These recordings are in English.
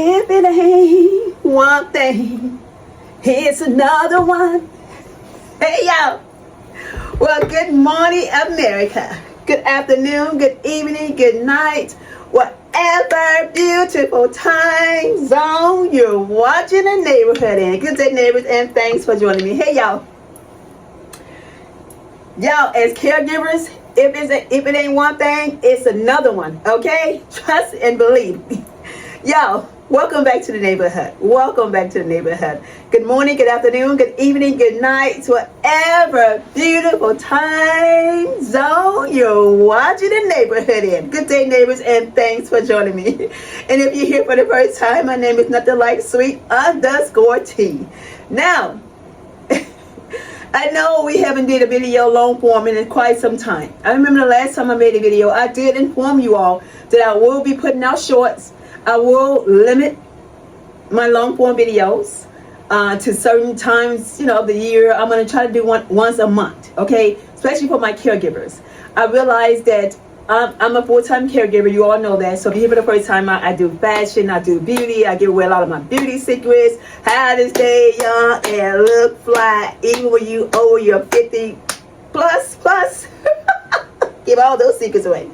If it ain't one thing, here's another one. Hey, y'all. Well, good morning, America. Good afternoon, good evening, good night. Whatever beautiful time zone you're watching the neighborhood in. Good day, neighbors, and thanks for joining me. Hey, y'all. Y'all, as caregivers, if it ain't one thing, it's another one, okay? Trust and believe. Y'all, welcome back to the neighborhood. Welcome back to the neighborhood. Good morning, good afternoon, good evening, good night, whatever beautiful time zone you're watching the neighborhood in. Good day, neighbors, and thanks for joining me. And if you're here for the first time, my name is nothing like sweet_T. Now, I know we haven't did a video long form in quite some time. I remember the last time I made a video, I did inform you all that I will be putting out shorts. I will limit my long form videos to certain times, of the year. I'm going to try to do one once a month, okay? Especially for my caregivers. I realize that I'm a full-time caregiver. You all know that. So if you're here for the first time, I do fashion, I do beauty. I give away a lot of my beauty secrets. How to stay young and look fly, even when you over your 50 plus. Give all those secrets away.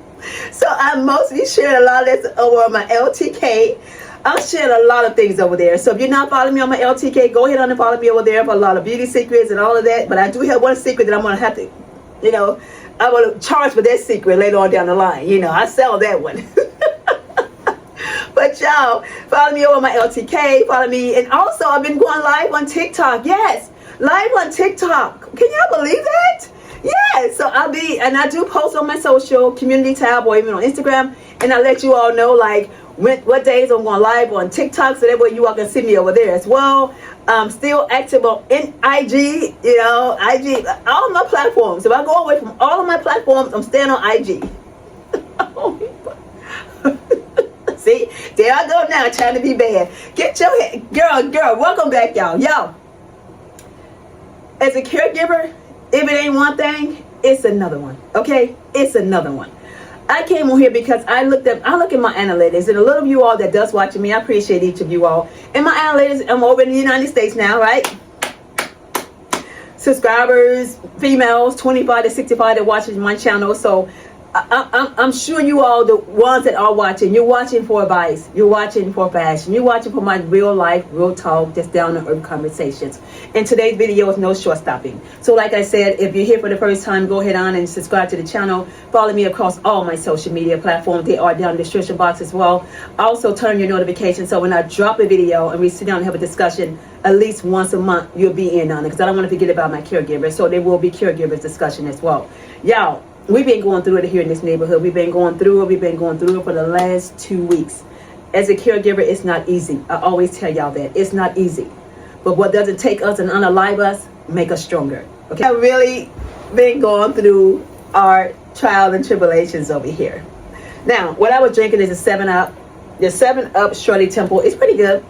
So I mostly share a lot of this over on my LTK. I'm sharing a lot of things over there. So if you're not following me on my LTK, go ahead and follow me over there for a lot of beauty secrets and all of that. But I do have one secret that I'm going to have to, I'm going to charge for that secret later on down the line. I sell that one. But y'all, follow me over my LTK. Follow me. And also, I've been going live on TikTok. Yes, live on TikTok. Can y'all believe that? Yeah, so I do post on my social community tab or even on Instagram, and I let you all know what days I'm going live on TikTok, so that way you all can see me over there as well. I'm still active on IG, IG, all my platforms. If I go away from all of my platforms, I'm staying on IG. See, there I go now, trying to be bad. Get your head, girl, welcome back, y'all. Yo, as a caregiver, if it ain't one thing, it's another one. Okay? It's another one. I came on here because I look at my analytics, and a lot of you all that does watching me, I appreciate each of you all. And my analytics, I'm over in the United States now, right? Subscribers, females, 25 to 65 that watches my channel. So I'm sure you all, the ones that are watching, you're watching for advice, you're watching for fashion, you're watching for my real life, real talk, just down to earth conversations. And today's video is no short stopping. So like I said, if you're here for the first time, go ahead on and subscribe to the channel. Follow me across all my social media platforms. They are down in the description box as well. Also turn your notifications so when I drop a video and we sit down and have a discussion, at least once a month, you'll be in on it, because I don't want to forget about my caregivers. So there will be caregivers discussion as well. Y'all, we've been going through it here in this neighborhood. We've been going through it for the last 2 weeks. As a caregiver, it's not easy. I always tell y'all that. It's not easy. But what doesn't take us and unalive us, make us stronger. Okay? I've really been going through our trials and tribulations over here. Now, what I was drinking is a 7-Up. The 7-Up Shirley Temple. It's pretty good.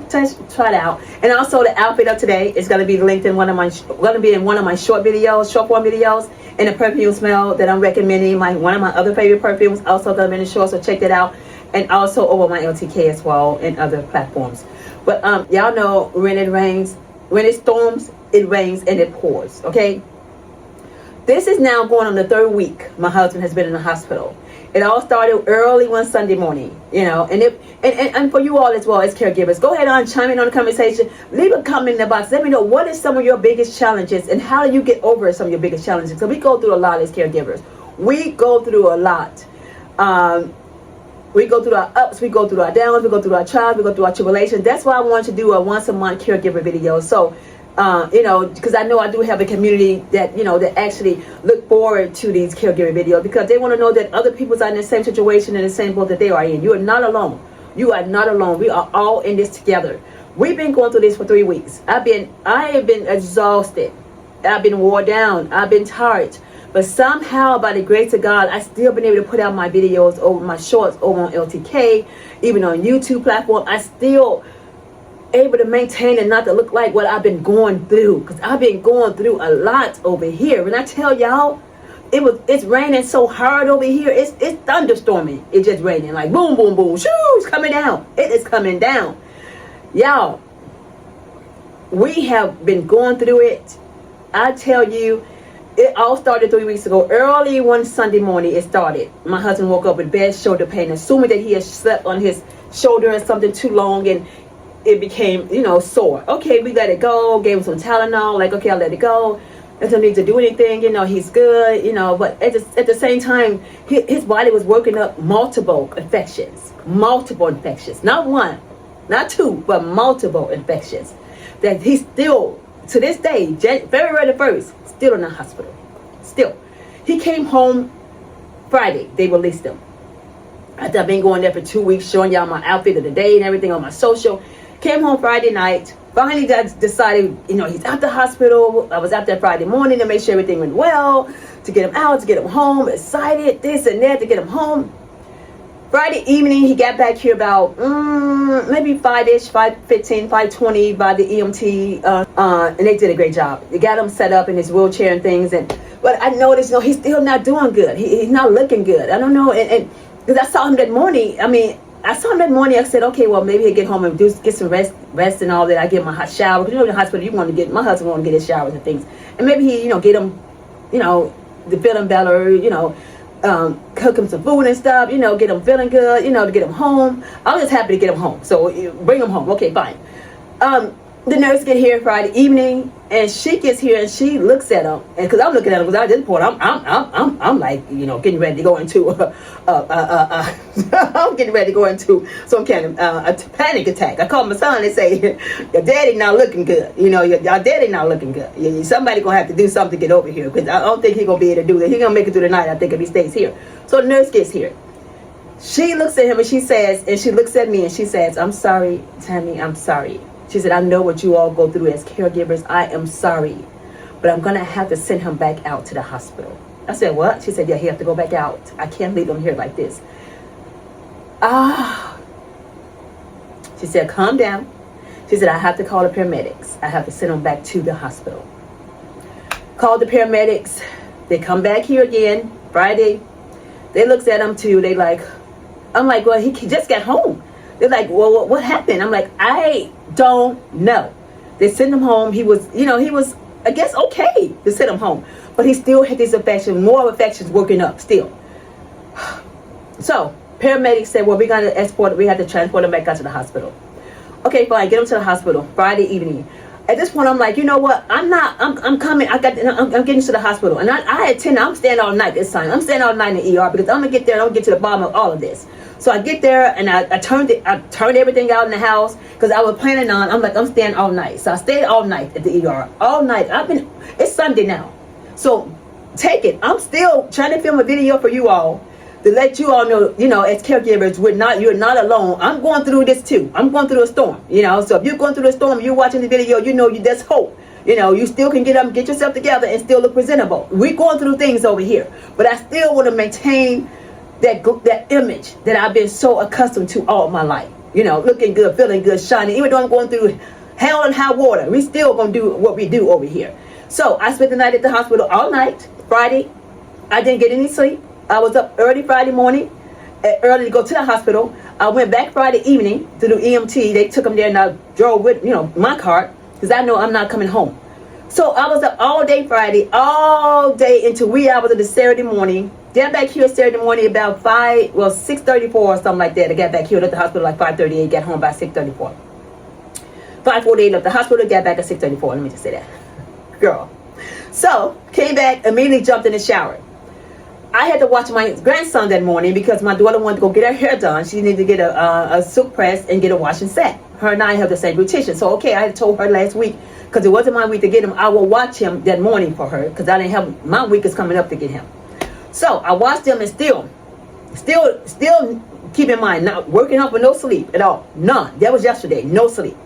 Try it out. And also the outfit of today is going to be linked in one of my short form videos. And the perfume smell that I'm recommending, one of my other favorite perfumes, also going to be in the short, so check that out. And also over my LTK as well and other platforms. But y'all know when it storms, it rains and it pours. Okay. This is now going on the 3rd week my husband has been in the hospital. It all started early one Sunday morning, and for you all as well as caregivers, go ahead and chime in on the conversation. Leave a comment in the box. Let me know what is some of your biggest challenges and how do you get over some of your biggest challenges. So we go through a lot as caregivers. We go through a lot. We go through our ups, we go through our downs, we go through our trials, we go through our tribulations. That's why I wanted to do a once a month caregiver video. So because I know I do have a community that, that actually look forward to these caregiver videos, because they want to know that other people's are in the same situation, in the same boat that they are in. You are not alone. You are not alone. We are all in this together. We've been going through this for 3 weeks. I have been exhausted. I've been worn down. I've been tired. But somehow, by the grace of God, I still been able to put out my videos over my shorts over on LTK, even on YouTube platform. I still able to maintain and not to look like what I've been going through, because I've been going through a lot over here. When I tell y'all, it's raining so hard over here. It's thunderstorming. It's just raining like boom, boom, boom. Shoo, it's coming down. It is coming down. Y'all, we have been going through it. I tell you, it all started 3 weeks ago. Early one Sunday morning, it started. My husband woke up with bad shoulder pain, assuming that he had slept on his shoulder or something too long, and it became, sore. Okay, we let it go. Gave him some Tylenol. Like, okay, I'll let it go. Doesn't need to do anything. He's good. But at the same time, his body was working up multiple infections. Not one, not two, but multiple infections. That he's still, to this day, February the 1st, still in the hospital. Still. He came home Friday. They released him. After I've been going there for 2 weeks, showing y'all my outfit of the day and everything on my social. Came home Friday night. Finally decided, he's at the hospital. I was out there Friday morning to make sure everything went well, to get him out, to get him home, excited, this and that, to get him home. Friday evening, he got back here about maybe 5-ish, 5:15, 5:20 by the EMT, and they did a great job. They got him set up in his wheelchair and things, but I noticed, he's still not doing good. He's not looking good. I don't know, and because I saw him that morning. I said, okay, well, maybe he'll get home and get some rest and all that. I give him a hot shower. Because in the hospital, my husband want to get his showers and things. And maybe he, get him, to feel him better, cook him some food and stuff, get him feeling good, to get him home. I was just happy to get him home. So bring him home. Okay, fine. The nurse get here Friday evening, and she gets here and she looks at him, and because I'm looking at him, because at this point I'm like, getting ready to go into I'm getting ready to go into some kind of a panic attack. I call my son and say, your daddy not looking good. Your daddy not looking good. Somebody gonna have to do something to get over here, because I don't think he gonna be able to do that. He gonna make it through the night, I think, if he stays here. So the nurse gets here. She looks at him and she looks at me and she says, I'm sorry, Tammy, I'm sorry. She said, I know what you all go through as caregivers. I am sorry, but I'm going to have to send him back out to the hospital. I said, what? She said, yeah, he has to go back out. I can't leave him here like this. She said, calm down. She said, I have to call the paramedics. I have to send him back to the hospital. Called the paramedics. They come back here again Friday. They looked at him too. I'm like, well, he just got home. They're like, well, what happened? I'm like, I don't know. They sent him home. He was, I guess, okay to send him home. But he still had these infections, more infections working up still. So, paramedics said, well, we have to transport him back out to the hospital. Okay, fine, get him to the hospital Friday evening. At this point, I'm like, you know what? I'm coming. I'm getting to the hospital. And I'm staying all night this time. I'm staying all night in the ER, because I'm going to get there and I'm going to get to the bottom of all of this. So I get there and I turned everything out in the house, because I was planning on, I'm staying all night. So I stayed all night at the ER, all night. It's Sunday now. So take it. I'm still trying to film a video for you all to let you all know, as caregivers, you're not alone. I'm going through this too. I'm going through a storm, So if you're going through the storm, you're watching the video, there's hope. You still can get yourself together and still look presentable. We're going through things over here, but I still want to maintain that image that I've been so accustomed to all my life. Looking good, feeling good, shining. Even though I'm going through hell and high water, we still gonna do what we do over here. So I spent the night at the hospital all night. Friday, I didn't get any sleep. I was up early Friday morning, early to go to the hospital. I went back Friday evening to do EMT. They took him there, and I drove with my car, because I know I'm not coming home. So I was up all day Friday, all day into wee hours of the Saturday morning. Got back here Saturday morning about 6:34 or something like that. I got back here at the hospital like 5:38, got home by 6:34. 5:48 left the hospital, got back at 6:34. Let me just say that. Girl. So, came back, immediately jumped in the shower. I had to watch my grandson that morning, because my daughter wanted to go get her hair done. She needed to get a silk press and get a wash and set. Her and I have the same routine. So, okay, I had told her last week, because it wasn't my week to get him, I will watch him that morning for her, because I didn't have, my week is coming up to get him. So I watched him, and still keep in mind, not working up with no sleep at all. None. That was yesterday. No sleep.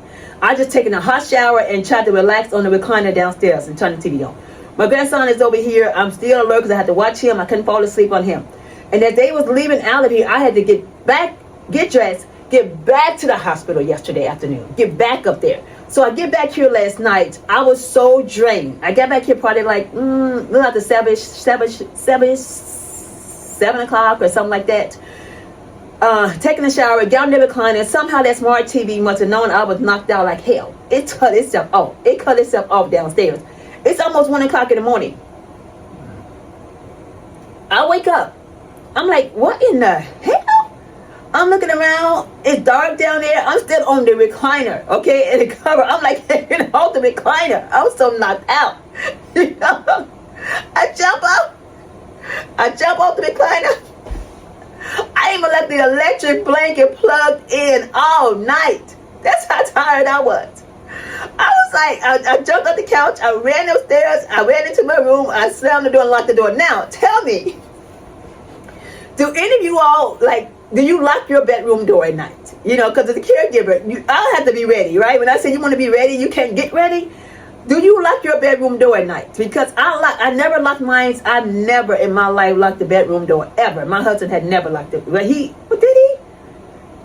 I just taken a hot shower and tried to relax on the recliner downstairs and turn the TV on. My grandson is over here. I'm still alert because I had to watch him. I couldn't fall asleep on him. And as they was leaving out of here, I had to get dressed, get back to the hospital yesterday afternoon. Get back up there. So I get back here last night. I was so drained. I got back here probably like little after 7 o'clock or something like that. Taking a shower, got in the recliner. Somehow that smart TV must have known I was knocked out like hell. It cut itself off. It cut itself off downstairs. It's almost 1 o'clock in the morning. I wake up. I'm like, what in the hell? I'm looking around. It's dark down there. I'm still on the recliner, okay, in the cover. I'm like, on the recliner. I was so knocked out. You know? I jump up. I jump off the recliner. I even left the electric blanket plugged in all night. That's how tired I was. I was like, I jumped off the couch. I ran upstairs. I ran into my room. I slammed the door and locked the door. Now, tell me, do any of you all, like, do you lock your bedroom door at night? You know, because as a caregiver, I'll have to be ready, right? When I say you want to be ready, you can't get ready. Do you lock your bedroom door at night? Because I never locked mine. I never in my life locked the bedroom door, ever. My husband had never locked it. But did he?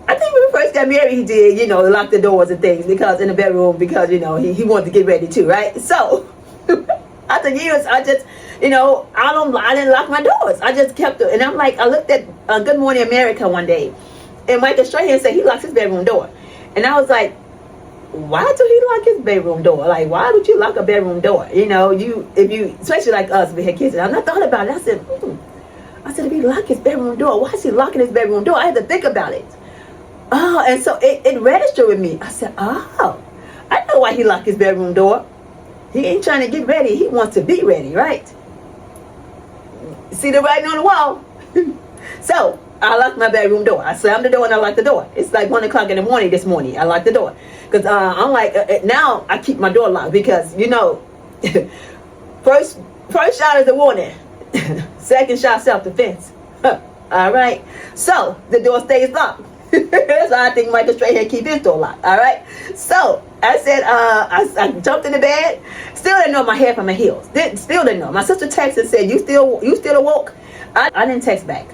I think when we first got married, he did, you know, lock the doors and things because in the bedroom, because, you know, he wanted to get ready too, right? So, after years, I just, you know, I didn't lock my doors. I just kept it. And I'm like, I looked at Good Morning America one day, and Michael Strahan said he locks his bedroom door. And I was like, why do he lock his bedroom door? Like, why would you lock a bedroom door? You know, if you, especially like us, we had kids. And I thought about it. I said, if he lock his bedroom door, why is he locking his bedroom door? I had to think about it. Oh, and so it registered with me. I said, oh, I know why he locked his bedroom door. He ain't trying to get ready. He wants to be ready, right? See the writing on the wall? So, I locked my bedroom door. I slammed the door and I locked the door. It's like 1 o'clock in the morning this morning. I locked the door. Because I'm like, now I keep my door locked because, you know, first shot is a warning. Second shot, self-defense. All right? So, the door stays locked. That's why I think Michael Strahan keep his door locked. All right? So, I said, I jumped in the bed. Still didn't know my head from my heels. Still didn't know. My sister texted and said, you still awoke? I didn't text back.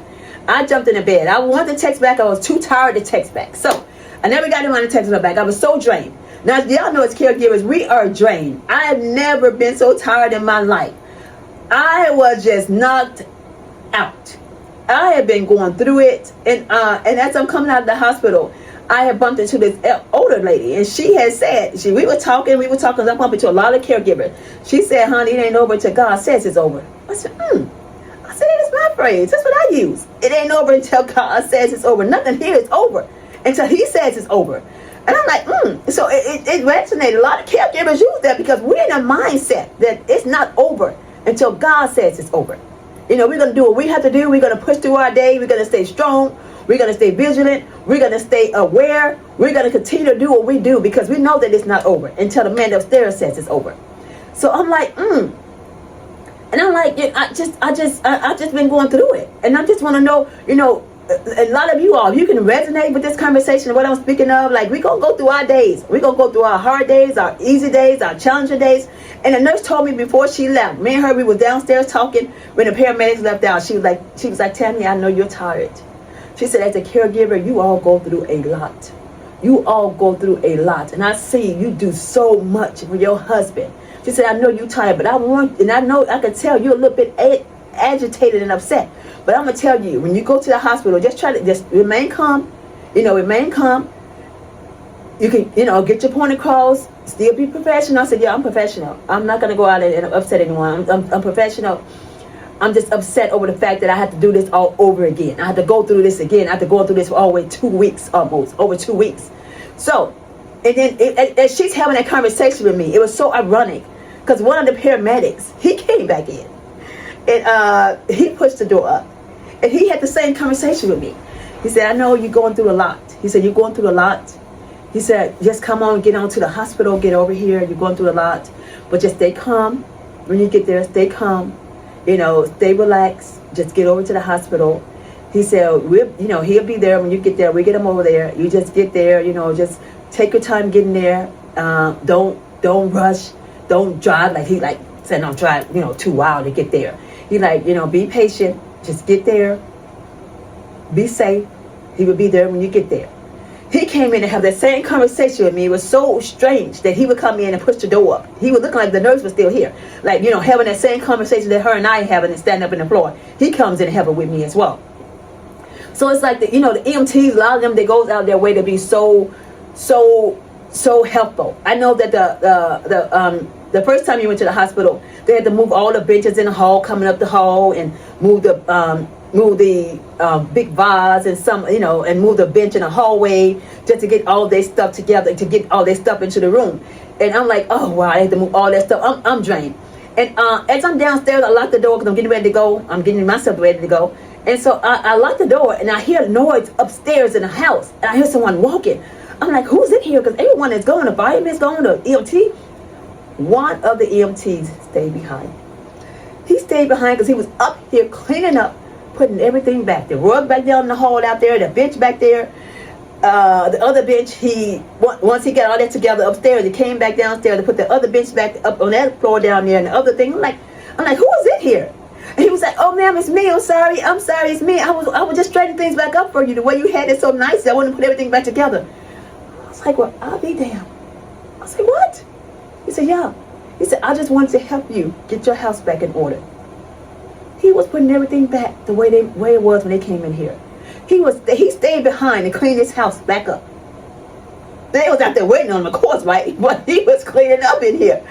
I jumped in the bed. I wanted to text back. I was too tired to text back. So, I never got around to texting her back. I was so drained. Now, y'all know as caregivers, we are drained. I have never been so tired in my life. I was just knocked out. I have been going through it. And as I'm coming out of the hospital, I had bumped into this older lady. And she had said, we were talking. I bumped into a lot of caregivers. She said, honey, it ain't over until God says it's over. I said, I said, that is my phrase. That's what I use. It ain't over until God says it's over. Nothing here is over until he says it's over. And I'm like, So it resonated. A lot of caregivers use that because we're in a mindset that it's not over until God says it's over. You know, we're going to do what we have to do. We're going to push through our day. We're going to stay strong. We're going to stay vigilant. We're going to stay aware. We're going to continue to do what we do because we know that it's not over until the man upstairs says it's over. So I'm like, And I'm like, I just been going through it. And I just want to know, you know, a lot of you all, you can resonate with this conversation, what I'm speaking of. Like, we're going to go through our days. We're going to go through our hard days, our easy days, our challenging days. And the nurse told me before she left, me and her, we were downstairs talking. When the paramedics left out, she was like, Tammy, I know you're tired. She said, as a caregiver, you all go through a lot. You all go through a lot. And I see you do so much for your husband. She said, I know you're tired, but I know I can tell you're a little bit agitated and upset. But I'm going to tell you, when you go to the hospital, just remain calm. You know, remain calm. You can, you know, get your point across, still be professional. I said, yeah, I'm professional. I'm not going to go out and upset anyone. I'm professional. I'm just upset over the fact that I had to do this all over again. I had to go through this again. I had to go through this for over 2 weeks almost, over 2 weeks. So, and then as she's having that conversation with me, it was so ironic because one of the paramedics, he came back in and he pushed the door up and he had the same conversation with me. He said, I know you're going through a lot. He said, you're going through a lot. He said, just come on, get on to the hospital, get over here. You're going through a lot, but just stay calm. When you get there, stay calm. You know, stay relaxed. Just get over to the hospital. He said, he'll be there when you get there. We get him over there. You just get there. You know, just take your time getting there. Don't rush. Don't drive like he said. Don't drive 2 wild to get there. He be patient. Just get there. Be safe. He will be there when you get there. He came in and had that same conversation with me. It was so strange that he would come in and push the door up. He was looking like the nurse was still here. Like, having that same conversation that her and I having and standing up in the floor. He comes in and have it with me as well. So it's like, the EMTs, a lot of them, they goes out their way to be so helpful. I know that the first time you went to the hospital, they had to move all the benches in the hall, coming up the hall, and move the big vase and and move the bench in the hallway just to get all their stuff together, to get all their stuff into the room. And I'm like, oh wow, I had to move all that stuff. I'm drained. And as I'm downstairs, I lock the door because I'm getting ready to go. I'm getting myself ready to go. And so I lock the door and I hear noise upstairs in the house. And I hear someone walking. I'm like, who's in here? Because everyone is going. The fireman's going. The EMT. One of the EMTs stayed behind. He stayed behind because he was up here cleaning up, putting everything back. The rug back down in the hall out there, the bench back there, the other bench. Once he got all that together upstairs, he came back downstairs to put the other bench back up on that floor down there and the other thing. I'm like, who is in here? And he was like, oh ma'am, it's me. I'm sorry, it's me. I was just straightening things back up for you. The way you had it so nice, I wanted to put everything back together. I was like, well, I'll be damned. I was like, what? He said, yeah. He said, I just wanted to help you get your house back in order. He was putting everything back the way it was when they came in here. He stayed behind and cleaned his house back up. They was out there waiting on him, of course, right? But he was cleaning up in here.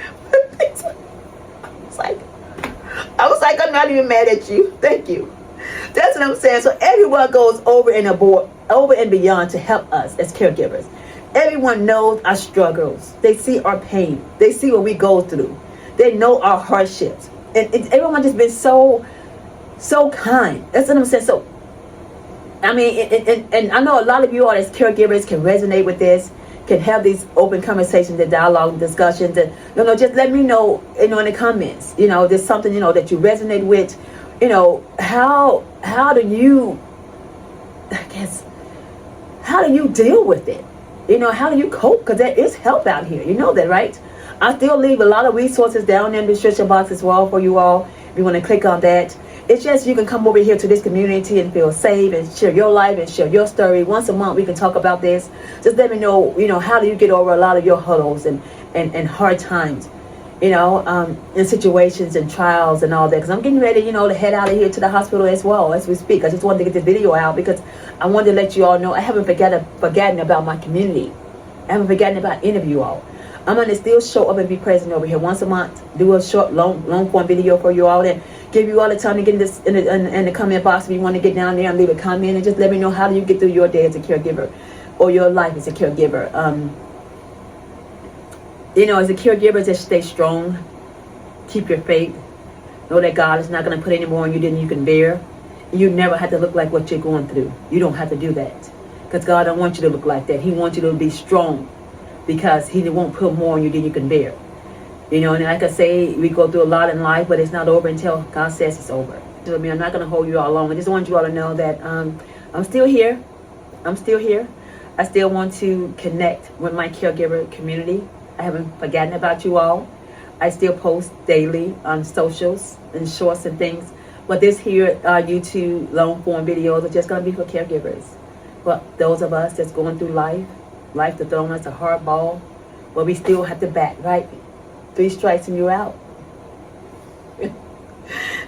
I was like, I'm not even mad at you. Thank you. That's what I'm saying. So everyone goes over and beyond to help us as caregivers. Everyone knows our struggles. They see our pain. They see what we go through. They know our hardships. And everyone just been so kind. That's what I'm saying. So, I mean, and I know a lot of you all as caregivers can resonate with this, can have these open conversations and dialogue and discussions. And, just let me know, in the comments, there's something, that you resonate with. How do you, how do you deal with it? How do you cope? Because there is help out here. You know that, right? I still leave a lot of resources down in the description box as well for you all. If you want to click on that. It's just you can come over here to this community and feel safe and share your life and share your story. Once a month we can talk about this. Just let me know, how do you get over a lot of your hurdles and hard times, in situations and trials and all that. Because I'm getting ready, to head out of here to the hospital as well as we speak. I just wanted to get this video out because I wanted to let you all know I haven't forgotten about my community. I haven't forgotten about any of you all. I'm going to still show up and be present over here once a month. Do a short, long form video for you all and give you all the time to get in the comment box if you want to get down there and leave a comment and just let me know how do you get through your day as a caregiver or your life as a caregiver. As a caregiver, just stay strong. Keep your faith. Know that God is not going to put any more on you than you can bear. You never have to look like what you're going through. You don't have to do that. Because God don't want you to look like that. He wants you to be strong. Because He won't put more on you than you can bear. And like I say, we go through a lot in life, but it's not over until God says it's over. So, I'm not going to hold you all long. I just want you all to know that I'm still here. I'm still here. I still want to connect with my caregiver community. I haven't forgotten about you all. I still post daily on socials and shorts and things. But this here YouTube long form videos are just going to be for caregivers. But those of us that's going through life to throw us a hard ball, but we still have to bat, right? 3 strikes and you're out.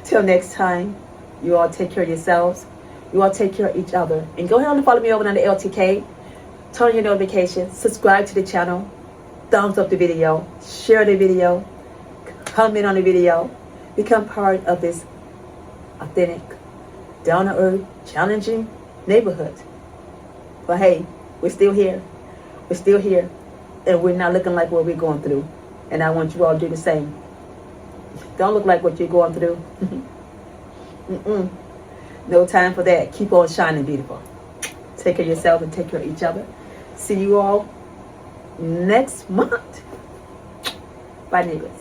Till next time, you all take care of yourselves. You all take care of each other. And go ahead and follow me over on the LTK. Turn on your notifications. Subscribe to the channel. Thumbs up the video. Share the video. Comment on the video. Become part of this authentic, down-to-earth, challenging neighborhood. But hey, we're still here. We're still here. And we're not looking like what we're going through. And I want you all to do the same. Don't look like what you're going through. No time for that. Keep on shining beautiful. Take care of yourself and take care of each other. See you all next month. Bye, neighbors.